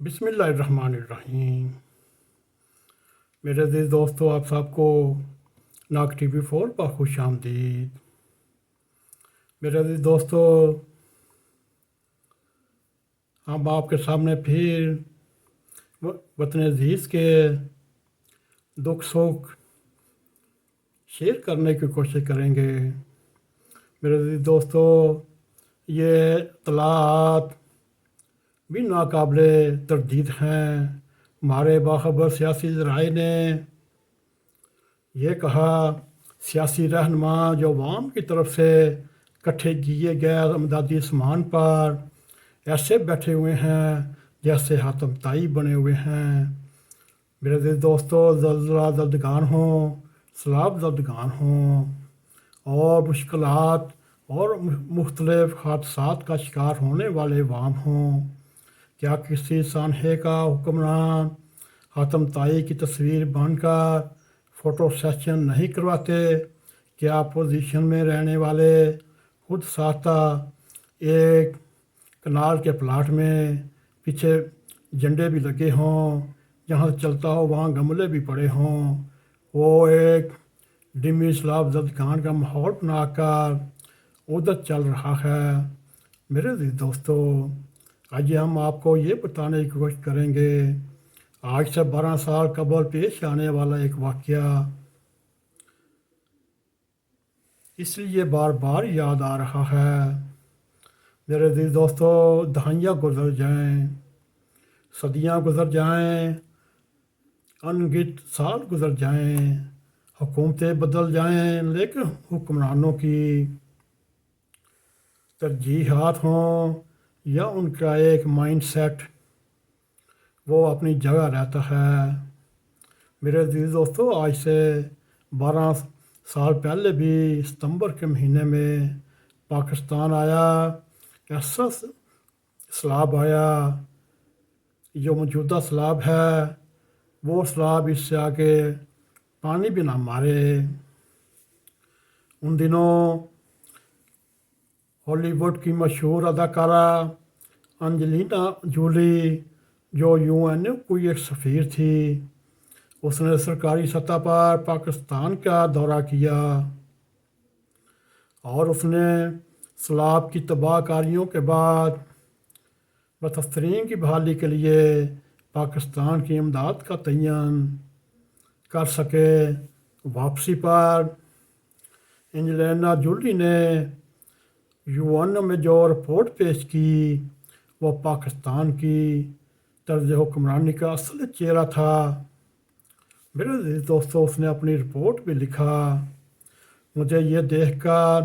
بسم اللہ الرحمن الرحیم۔ میرے عزیز دوستو، آپ سب کو ناک ٹی وی 4 پر خوش آمدید۔ میرے عزیز دوستو، ہم آپ کے سامنے پھر وطن عزیز کے دکھ سکھ شیئر کرنے کی کوشش کریں گے۔ میرے عزیز دوستو، یہ اطلاعات بھی ناقابل تردید ہیں۔ ہمارے باخبر سیاسی ذرائع نے یہ کہا، سیاسی رہنما جو عوام کی طرف سے اکٹھے کیے گئے امدادی سامان پر ایسے بیٹھے ہوئے ہیں جیسے حاتم طائی بنے ہوئے ہیں۔ میرے عزیز دوستو، زلزلہ زدگان ہوں، سیلاب زدگان ہوں اور مشکلات اور مختلف حادثات کا شکار ہونے والے عوام ہوں، کیا کسی سانحے کا حکمران حاتم طائی کی تصویر بن کر فوٹو سیشن نہیں کرواتے؟ کیا اپوزیشن میں رہنے والے خود ساختہ ایک کنال کے پلاٹ میں پیچھے جھنڈے بھی لگے ہوں، جہاں چلتا ہو وہاں گملے بھی پڑے ہوں، وہ ایک ڈمی سیلاب زدگان کا ماحول بنا کر ادھر چل رہا ہے؟ میرے عزیز دوستو، آج ہم آپ کو یہ بتانے کی کوشش کریں گے، آج سے 12 سال قبل پیش آنے والا ایک واقعہ اس لیے بار بار یاد آ رہا ہے۔ میرے عزیز دوستو، دہائیاں گزر جائیں، صدیاں گزر جائیں، انگنت سال گزر جائیں، حکومتیں بدل جائیں، لیکن حکمرانوں کی ترجیحات ہوں یا ان کا ایک مائنڈ سیٹ، وہ اپنی جگہ رہتا ہے۔ میرے عزیز دوستو، آج سے 12 سال پہلے بھی ستمبر کے مہینے میں پاکستان آیا، ایسا سیلاب آیا، جو موجودہ سیلاب ہے وہ سیلاب اس سے آگے پانی بھی نہ مارے۔ ان دنوں ہالی ووڈ کی مشہور اداکارہ انجلینا جولی، جو UN کی ایک سفیر تھی، اس نے سرکاری سطح پر پاکستان کا دورہ کیا اور اس نے سیلاب کی تباہ کاریوں کے بعد متاثرین کی بحالی کے لیے پاکستان کی امداد کا تعین کر سکے۔ واپسی پر انجلینا جولی نے UN میں جو رپورٹ پیش کی، وہ پاکستان کی طرز حکمرانی کا اصل چہرہ تھا۔ میرے عزیز دوستو، اس نے اپنی رپورٹ بھی لکھا، مجھے یہ دیکھ کر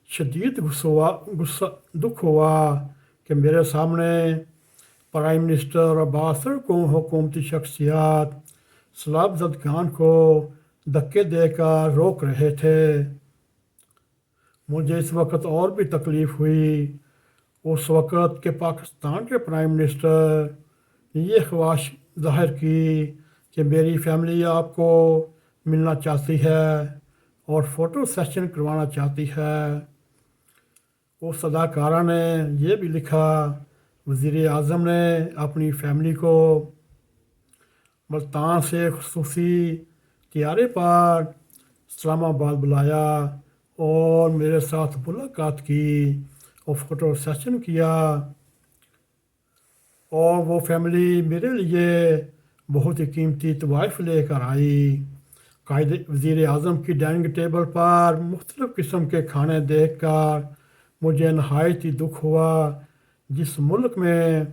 شدید دکھ ہوا کہ میرے سامنے پرائم منسٹر اور باثر حکومتی شخصیات سیلاب زدگان کو دھکے دے کر روک رہے تھے۔ مجھے اس وقت اور بھی تکلیف ہوئی اس وقت کہ پاکستان کے پرائم منسٹر نے یہ خواہش ظاہر کی کہ میری فیملی آپ کو ملنا چاہتی ہے اور فوٹو سیشن کروانا چاہتی ہے۔ اس اداکارہ نے یہ بھی لکھا، وزیر اعظم نے اپنی فیملی کو ملتان سے خصوصی طیارے پر اسلام آباد بلایا اور میرے ساتھ ملاقات کی اور فوٹو سیشن کیا، اور وہ فیملی میرے لیے بہت ہی قیمتی تحائف لے کر آئی۔ قائد وزیر اعظم کی ڈائننگ ٹیبل پر مختلف قسم کے کھانے دیکھ کر مجھے نہایت ہی دکھ ہوا۔ جس ملک میں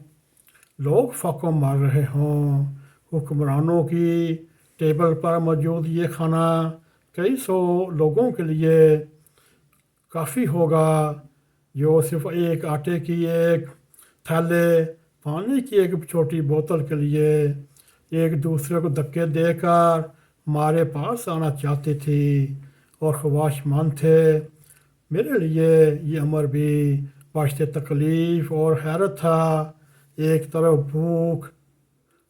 لوگ فاقوں مار رہے ہوں، حکمرانوں کی ٹیبل پر موجود یہ کھانا کئی سو لوگوں کے لیے کافی ہوگا، جو صرف ایک آٹے کی ایک تھیلے، پانی کی ایک چھوٹی بوتل کے لیے ایک دوسرے کو دھکے دے کر ہمارے پاس آنا چاہتی تھی اور خواہش مند تھے۔ میرے لیے یہ امر بھی باعث تکلیف اور حیرت تھا۔ ایک طرف بھوک،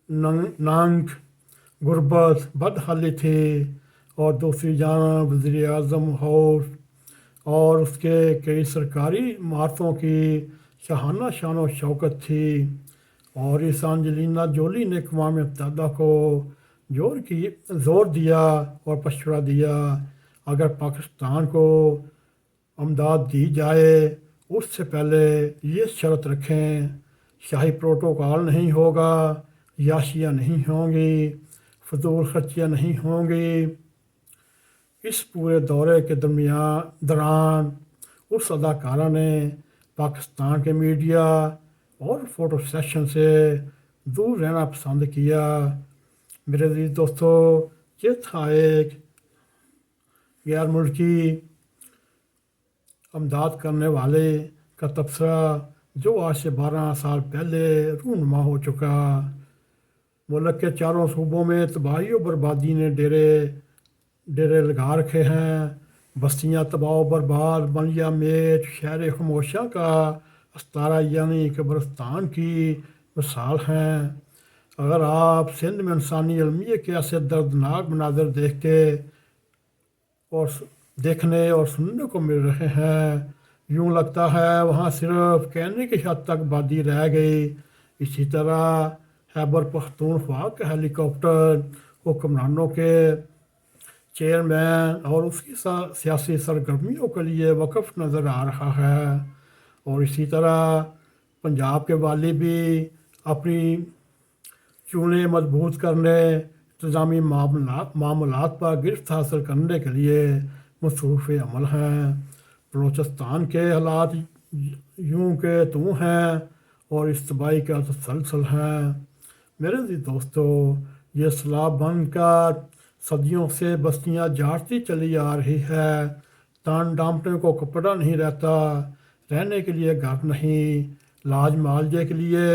ننگ، غربت، بدحالی تھی، اور دوسری جانب وزیر اعظم ہاؤس اور اس کے کئی سرکاری عمارتوں کی شاہانہ شان و شوکت تھی، اور اس انجلینا جولی نے اقوام متحدہ کو زور دیا اور مشورہ دیا اگر پاکستان کو امداد دی جائے اس سے پہلے یہ شرط رکھیں شاہی پروٹوکول نہیں ہوگا، یاشیاں نہیں ہوں گی، فضول خرچیاں نہیں ہوں گی۔ اس پورے دورے کے دوران اس اداکارہ نے پاکستان کے میڈیا اور فوٹو سیشن سے دور رہنا پسند کیا۔ میرے عزیز دوستو، یہ تھا ایک غیر ملکی امداد کرنے والے کا تبصرہ جو آج سے 12 سال پہلے رونما ہو چکا۔ ملک کے چاروں صوبوں میں تباہی و بربادی نے ڈیرے لگا رکھے ہیں۔ بستیاں تباہ و برباد، بلیا میٹ شہر خاموشاں کا استارہ یعنی قبرستان کی مثال ہیں۔ اگر آپ سندھ میں انسانی المیہ کے ایسے دردناک مناظر دیکھنے اور سننے کو مل رہے ہیں، یوں لگتا ہے وہاں صرف کہنے کی حد تک آبادی رہ گئی۔ اسی طرح خیبر پختونخوا کے ہیلی کاپٹر حکمرانوں کے چیئرمین اور اس کی سیاسی سرگرمیوں کے لیے وقف نظر آ رہا ہے، اور اسی طرح پنجاب کے والی بھی اپنی چونیں مضبوط کرنے، انتظامی معاملات پر گرفت حاصل کرنے کے لیے مصروف عمل ہیں۔ بلوچستان کے حالات یوں کے توں ہیں اور اس تباہی کا تسلسل ہیں۔ میرے عزیز دوستو، یہ سیلاب بن کر صدیوں سے بستیاں جاڑتی چلی آ رہی ہے۔ تن ڈانپنے کو کپڑا نہیں رہتا، رہنے کے لیے گھر نہیں، علاج معالجے کے لیے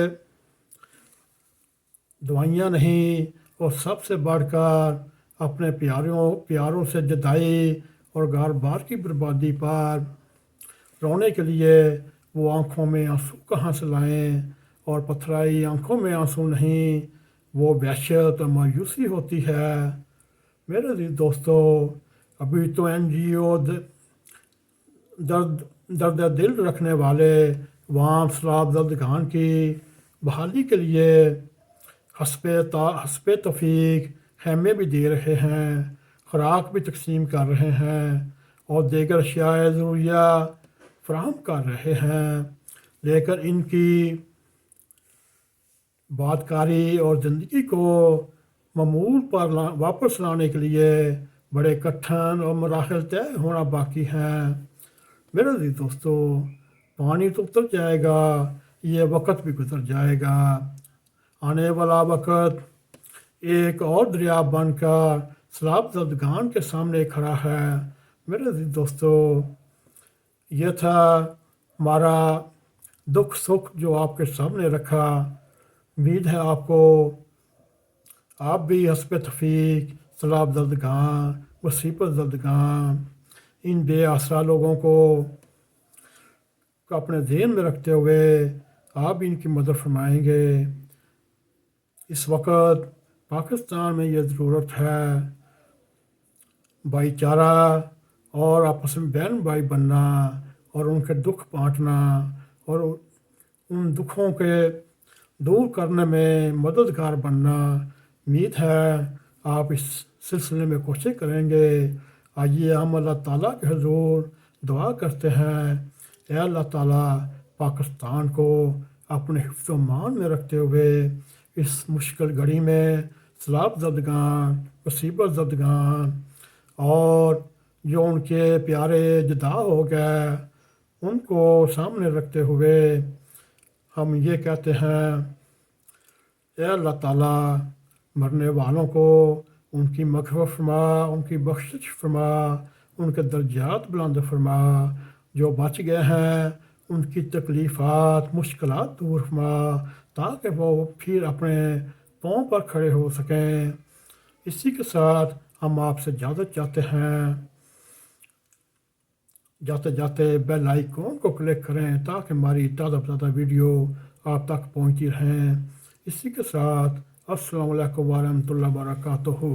دوائیاں نہیں، اور سب سے بڑھ کر اپنے پیاروں سے جدائی اور گھر بار کی بربادی پر رونے کے لیے وہ آنکھوں میں آنسو کہاں سے لائیں، اور پتھرائی آنکھوں میں آنسو نہیں، وہ وحشت اور مایوسی ہوتی ہے۔ میرے عزیز دوستو، ابھی تو NGO درد دل رکھنے والے عوام سیلاب زدگان کی بحالی کے لیے حسب توفیق خیمے بھی دے رہے ہیں، خوراک بھی تقسیم کر رہے ہیں اور دیگر اشیاء ضروریہ فراہم کر رہے ہیں، لیکن ان کی بادکاری اور زندگی کو معمول پر واپس لانے کے لیے بڑے کٹھن اور مراحل طے ہونا باقی ہیں۔ میرے عزیز دوستو، پانی تو اتر جائے گا، یہ وقت بھی گزر جائے گا۔ آنے والا وقت ایک اور دریا بن کر سیلاب زدگان کے سامنے کھڑا ہے۔ میرے عزیز دوستو، یہ تھا ہمارا دکھ سکھ جو آپ کے سامنے رکھا۔ امید ہے آپ بھی حسب توفیق سیلاب زدگان، مصیبت زدگان، ان بے آسرا لوگوں کو اپنے ذہن میں رکھتے ہوئے آپ بھی ان کی مدد فرمائیں گے۔ اس وقت پاکستان میں یہ ضرورت ہے بھائی چارہ اور آپس میں بہن بھائی بننا اور ان کے دکھ بانٹنا اور ان دکھوں کے دور کرنے میں مددگار بننا۔ امید ہے آپ اس سلسلے میں کوشش کریں گے۔ آئیے ہم اللہ تعالیٰ کے حضور دعا کرتے ہیں، اے اللہ تعالیٰ پاکستان کو اپنے حفظ و امان میں رکھتے ہوئے اس مشکل گھڑی میں سیلاب زدگان، مصیبت زدگان اور جو ان کے پیارے جدا ہو گئے ان کو سامنے رکھتے ہوئے ہم یہ کہتے ہیں، اے اللہ تعالیٰ مرنے والوں کو ان کی مغفرت فرما، ان کی بخشش فرما، ان کے درجات بلند فرما، جو بچ گئے ہیں ان کی تکلیفات مشکلات دور فرما تاکہ وہ پھر اپنے پاؤں پر کھڑے ہو سکیں۔ اسی کے ساتھ ہم آپ سے اجازت چاہتے ہیں، جاتے جاتے بیل آئیکن کو کلک کریں تاکہ ہماری تازہ ویڈیو آپ تک پہنچتی رہیں۔ اسی کے ساتھ السلام علیکم ورحمۃ اللہ وبرکاتہ۔